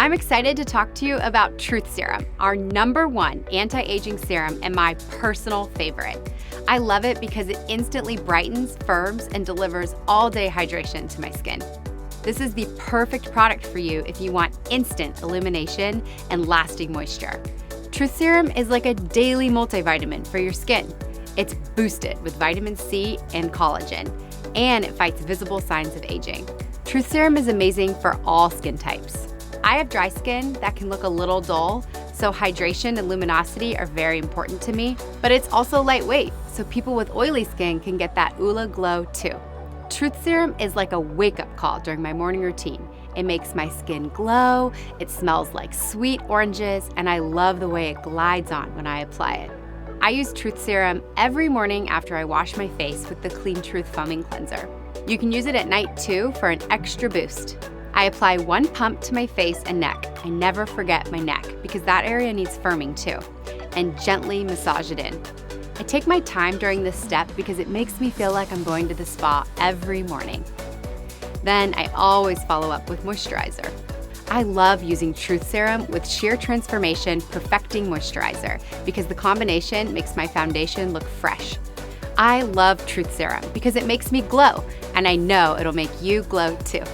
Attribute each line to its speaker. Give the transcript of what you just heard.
Speaker 1: I'm excited to talk to you about Truth Serum, our #1 anti-aging serum and my personal favorite. I love it because it instantly brightens, firms, and delivers all-day hydration to my skin. This is the perfect product for you if you want instant illumination and lasting moisture. Truth Serum is like a daily multivitamin for your skin. It's boosted with vitamin C and collagen, and it fights visible signs of aging. Truth Serum is amazing for all skin types. I have dry skin that can look a little dull, so hydration and luminosity are very important to me, but it's also lightweight, so people with oily skin can get that Oola glow too. Truth Serum is like a wake-up call during my morning routine. It makes my skin glow, it smells like sweet oranges, and I love the way it glides on when I apply it. I use Truth Serum every morning after I wash my face with the Clean Truth Foaming Cleanser. You can use it at night too for an extra boost. I apply 1 pump to my face and neck. I never forget my neck because that area needs firming too, and gently massage it in. I take my time during this step because it makes me feel like I'm going to the spa every morning. Then I always follow up with moisturizer. I love using Truth Serum with Sheer Transformation Perfecting Moisturizer because the combination makes my foundation look fresh. I love Truth Serum because it makes me glow, and I know it'll make you glow too.